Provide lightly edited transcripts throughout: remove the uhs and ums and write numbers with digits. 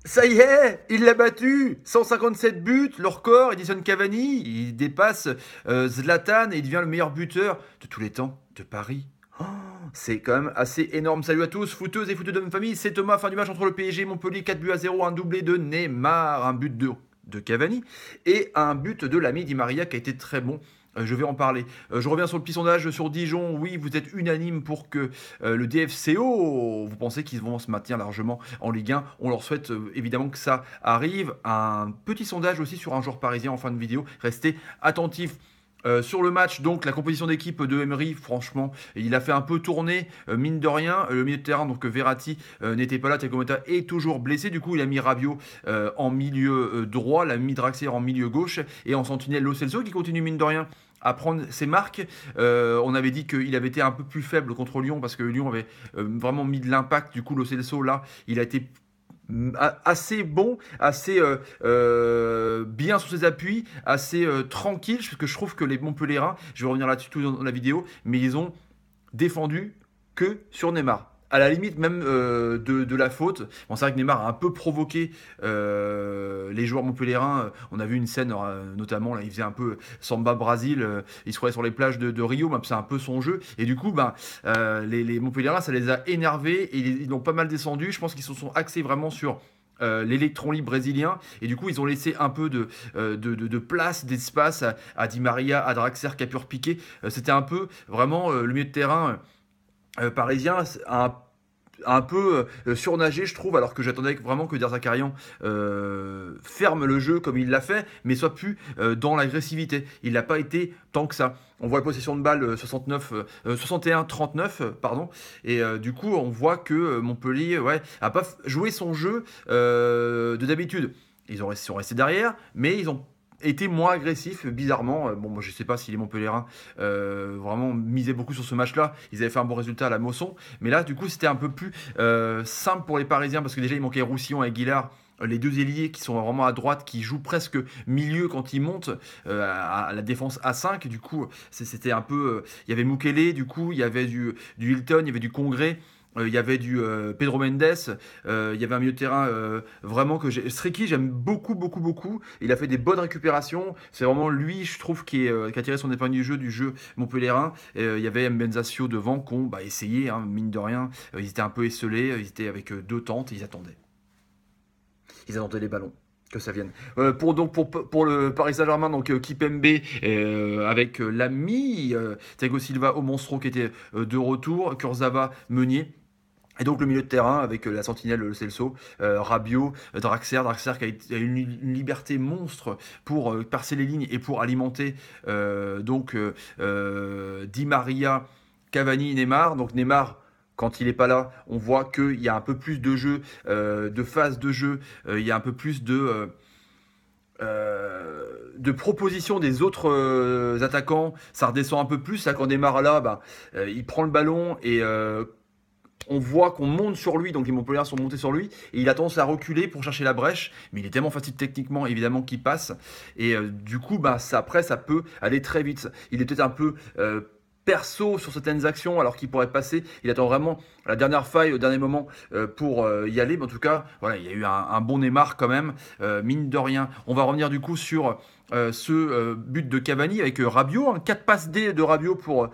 Ça y est, il l'a battu. 157 buts, le record. Edison Cavani, il dépasse Zlatan et il devient le meilleur buteur de tous les temps de Paris. Oh, c'est quand même assez énorme. Salut à tous, footeuses et footeux de ma famille. C'est Thomas, fin du match entre le PSG et Montpellier. 4 buts à 0, un doublé de Neymar, un but de Cavani et un but de l'ami Di Maria qui a été très bon. Je vais en parler. Je reviens sur le petit sondage sur Dijon. Oui, vous êtes unanime pour que le DFCO, vous pensez qu'ils vont se maintenir largement en Ligue 1. On leur souhaite évidemment que ça arrive. Un petit sondage aussi sur un joueur parisien en fin de vidéo. Restez attentifs. Sur le match, donc la composition d'équipe de Emery, franchement, il a fait un peu tourner, mine de rien, le milieu de terrain, donc Verratti n'était pas là, Thiago Motta est toujours blessé, du coup il a mis Rabiot en milieu droit, il a mis Draxler en milieu gauche, et en sentinelle Lo Celso qui continue mine de rien à prendre ses marques. On avait dit qu'il avait été un peu plus faible contre Lyon, parce que Lyon avait vraiment mis de l'impact, du coup Lo Celso là, il a été assez bon, assez bien sur ses appuis, assez tranquille, parce que je trouve que les Montpellierins, je vais revenir là-dessus tout dans la vidéo, mais ils ont défendu que sur Neymar. À la limite même de la faute. Bon, c'est vrai que Neymar a un peu provoqué les joueurs montpelliérains. On a vu une scène notamment, là, il faisait un peu Samba Brasil, il se croyait sur les plages de Rio, c'est un peu son jeu. Et du coup, les Montpelliérains, ça les a énervés et ils l'ont pas mal descendu. Je pense qu'ils se sont axés vraiment sur l'électron libre brésilien, et du coup ils ont laissé un peu de place, d'espace à Di Maria, à Draxler qui a pu repiquer. C'était un peu vraiment le milieu de terrain parisien un peu surnagé, je trouve, alors que j'attendais vraiment que Der Zakarian ferme le jeu comme il l'a fait, mais soit plus dans l'agressivité. Il n'a pas été tant que ça. On voit la possession de balle 61-39, pardon, et du coup on voit que Montpellier a pas joué son jeu de d'habitude. Ils sont restés derrière, mais ils ont été moins agressifs, bizarrement. Bon, moi, je sais pas si les Montpellierins vraiment misaient beaucoup sur ce match-là. Ils avaient fait un bon résultat à la Mosson. Mais là, du coup, c'était un peu plus simple pour les Parisiens, parce que déjà, il manquait Roussillon et Aguilar. Les deux ailiers qui sont vraiment à droite, qui jouent presque milieu quand ils montent à la défense A5. Du coup, c'était un peu. Il y avait Mukele, du coup, il y avait du Hilton, il y avait du Congrès. Il y avait du Pedro Mendes, il y avait un milieu de terrain vraiment que j'ai. Striki, j'aime beaucoup, beaucoup, beaucoup. Il a fait des bonnes récupérations. C'est vraiment lui, je trouve, qui a tiré son épingle du jeu montpelliérain. Il y avait Mbenzasio devant, qu'on essayé, hein, mine de rien. Ils étaient un peu esselés, ils étaient avec deux tentes, ils attendaient. Ils attendaient les ballons. Que ça vienne. Pour le Paris Saint-Germain, donc Kipembe avec l'ami Thiago Silva au Monstro qui était de retour, Kurzawa, Meunier. Et donc le milieu de terrain avec la sentinelle le Celso, Rabiot, Draxler qui a une liberté monstre pour percer les lignes et pour alimenter Di Maria, Cavani, Neymar. Donc Neymar, quand il n'est pas là, on voit qu'il y a un peu plus de jeu, de phase de jeu, il y a un peu plus de propositions des autres attaquants. Ça redescend un peu plus. Là, quand Neymar là, il prend le ballon et on voit qu'on monte sur lui, donc les Montpellier sont montés sur lui, et il a tendance à reculer pour chercher la brèche, mais il est tellement facile techniquement, évidemment, qu'il passe, et du coup, après, ça peut aller très vite. Il est peut-être un peu perso sur certaines actions, alors qu'il pourrait passer. Il attend vraiment la dernière faille, au dernier moment, pour y aller, mais en tout cas, voilà, il y a eu un bon Neymar quand même, mine de rien. On va revenir du coup sur ce but de Cavani avec Rabiot, 4 passes D de Rabiot pour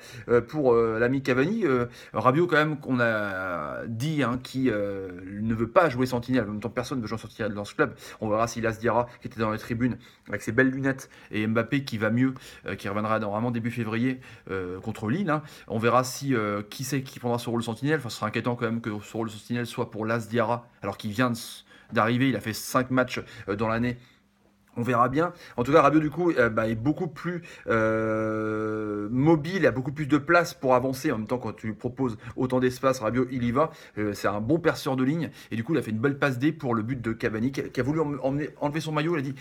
l'ami Cavani. Rabiot quand même qu'on a dit qui ne veut pas jouer sentinelle. En même temps, personne ne veut jouer sentinelle dans ce club. On verra si Las Diarra, qui était dans les tribunes avec ses belles lunettes, et Mbappé qui va mieux, qui reviendra normalement début février contre Lille. On verra si qui c'est qui prendra ce rôle de sentinelle. Enfin, ce sera inquiétant quand même que ce rôle de sentinelle soit pour Las Diarra, alors qu'il vient d'arriver. Il a fait 5 matchs dans l'année. On verra bien. En tout cas, Rabiot, du coup, est beaucoup plus mobile, a beaucoup plus de place pour avancer. En même temps, quand tu lui proposes autant d'espace, Rabiot, il y va. C'est un bon perceur de ligne. Et du coup, il a fait une belle passe D pour le but de Cavani, qui a voulu enlever son maillot. Il a dit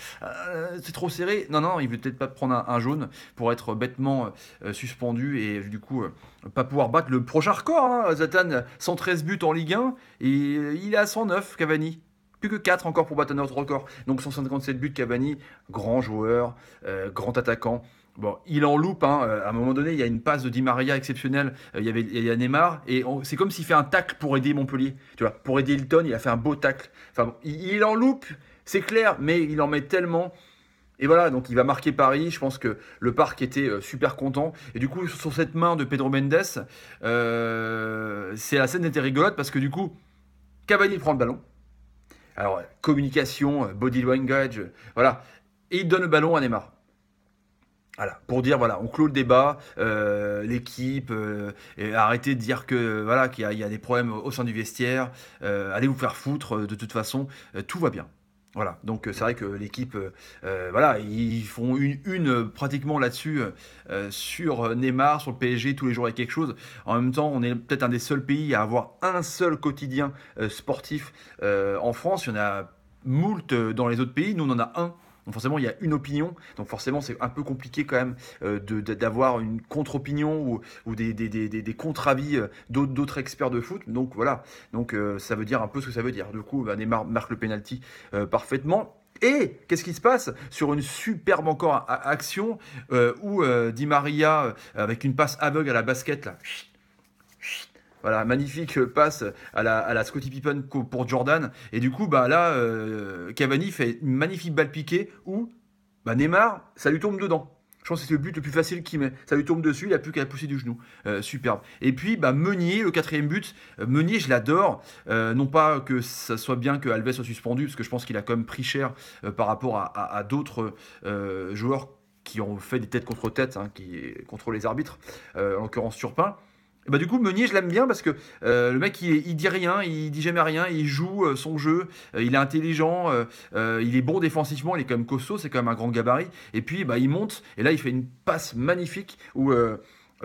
c'est trop serré. Non, il veut peut-être pas prendre un jaune pour être bêtement suspendu et du coup pas pouvoir battre le prochain record. Zlatan, 113 buts en Ligue 1 et il est à 109, Cavani. Plus que 4 encore pour battre notre record. Donc 157 buts, Cavani, grand joueur, grand attaquant. Bon, il en loupe, hein. À un moment donné, il y a une passe de Di Maria exceptionnelle. Il y a Neymar, et c'est comme s'il fait un tacle pour aider Montpellier. Tu vois, pour aider Hilton, il a fait un beau tacle. Enfin, bon, il en loupe, c'est clair, mais il en met tellement. Et voilà, donc il va marquer Paris. Je pense que le Parc était super content. Et du coup, sur cette main de Pedro Mendes, la scène était rigolote parce que du coup, Cavani prend le ballon. Alors, communication, body language, voilà. Et il donne le ballon à Neymar. Voilà, pour dire, voilà, on clôt le débat, l'équipe, et arrêtez de dire que voilà qu'il y a des problèmes au sein du vestiaire, allez vous faire foutre, de toute façon, tout va bien. Voilà, donc c'est vrai que l'équipe, voilà, ils font pratiquement là-dessus, sur Neymar, sur le PSG, tous les jours il y a quelque chose. En même temps, on est peut-être un des seuls pays à avoir un seul quotidien sportif en France. Il y en a moult dans les autres pays, nous on en a un. Donc forcément, il y a une opinion. Donc forcément, c'est un peu compliqué quand même d'avoir une contre-opinion ou des contre-avis d'autres experts de foot. Donc voilà. Donc ça veut dire un peu ce que ça veut dire. Du coup, bah, Neymar marque le penalty parfaitement. Et qu'est-ce qui se passe sur une superbe encore action où Di Maria, avec une passe aveugle à la basket, là, voilà, magnifique passe à la Scottie Pippen pour Jordan. Et du coup, bah là, Cavani fait une magnifique balle piquée où bah, Neymar, ça lui tombe dedans. Je pense que c'est le but le plus facile qu'il met. Ça lui tombe dessus, il n'a plus qu'à la pousser du genou. Superbe. Et puis, bah, Meunier, le quatrième but. Meunier, je l'adore. Non pas que ça soit bien que Alves soit suspendu, parce que je pense qu'il a quand même pris cher par rapport à d'autres joueurs qui ont fait des têtes contre tête, hein, contre les arbitres, en l'occurrence Turpin. Et bah du coup Meunier je l'aime bien parce que le mec il dit rien, il dit jamais rien, il joue son jeu, il est intelligent, il est bon défensivement, il est quand même costaud, c'est quand même un grand gabarit. Et puis bah il monte et là il fait une passe magnifique où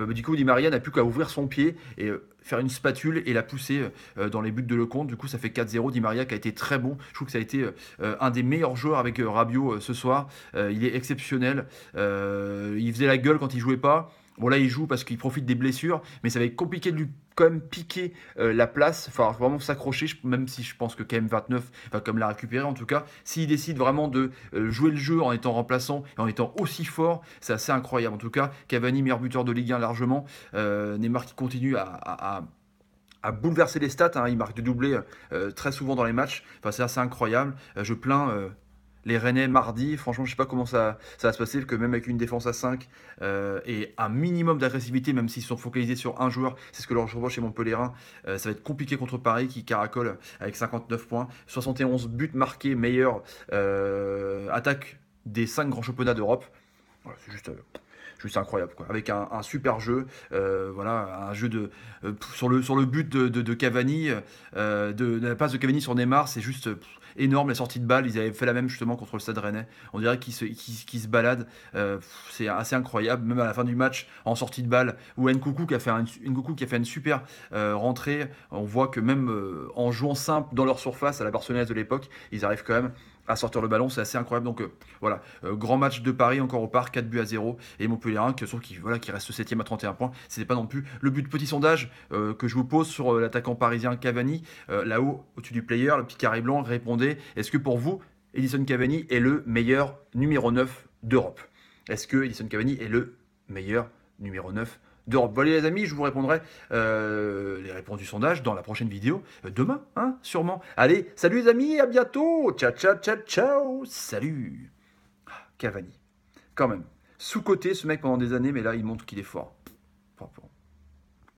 du coup Di Maria n'a plus qu'à ouvrir son pied et faire une spatule et la pousser dans les buts de Lecomte. Du coup ça fait 4-0. Di Maria qui a été très bon. Je trouve que ça a été un des meilleurs joueurs avec Rabiot ce soir. Il est exceptionnel. Il faisait la gueule quand il jouait pas. Bon là il joue parce qu'il profite des blessures, mais ça va être compliqué de lui quand même piquer la place, enfin vraiment s'accrocher, même si je pense que KM29 va comme la récupérer en tout cas. S'il décide vraiment de jouer le jeu en étant remplaçant et en étant aussi fort, c'est assez incroyable. En tout cas, Cavani meilleur buteur de Ligue 1 largement, Neymar qui continue à bouleverser les stats, hein. Il marque des doublés très souvent dans les matchs, enfin, c'est assez incroyable. Je plains les Rennais mardi, franchement je sais pas comment ça va se passer, que même avec une défense à 5 et un minimum d'agressivité, même s'ils sont focalisés sur un joueur, c'est ce que leur reproche chez Montpellierin, ça va être compliqué contre Paris qui caracole avec 59 points, 71 buts marqués, meilleure attaque des 5 grands championnats d'Europe. Voilà, c'est juste incroyable quoi. Avec un super jeu, voilà, un jeu sur le but de Cavani, de la passe de Cavani sur Neymar, c'est juste énorme la sortie de balle. Ils avaient fait la même justement contre le Stade Rennais. On dirait qu'ils se baladent. C'est assez incroyable. Même à la fin du match, en sortie de balle, où Nkunku qui a fait une super rentrée, on voit que même en jouant simple dans leur surface à la Barcelonaise de l'époque, ils arrivent quand même à sortir le ballon, c'est assez incroyable. Donc voilà, grand match de Paris encore au parc, 4-0. Et Montpellier qui reste 7ème à 31 points. C'était pas non plus le but. Petit sondage que je vous pose sur l'attaquant parisien Cavani, là-haut, au-dessus du player, le petit carré blanc, répondez, est-ce que pour vous, Edison Cavani est le meilleur numéro 9 d'Europe? Est-ce que Edison Cavani est le meilleur numéro 9 d'Europe? Voilà les amis, je vous répondrai les réponses du sondage dans la prochaine vidéo, demain, hein, sûrement. Allez, salut les amis, à bientôt. Ciao, ciao, ciao, ciao. Salut. Cavani, quand même. Sous-coté ce mec pendant des années, mais là il montre qu'il est fort.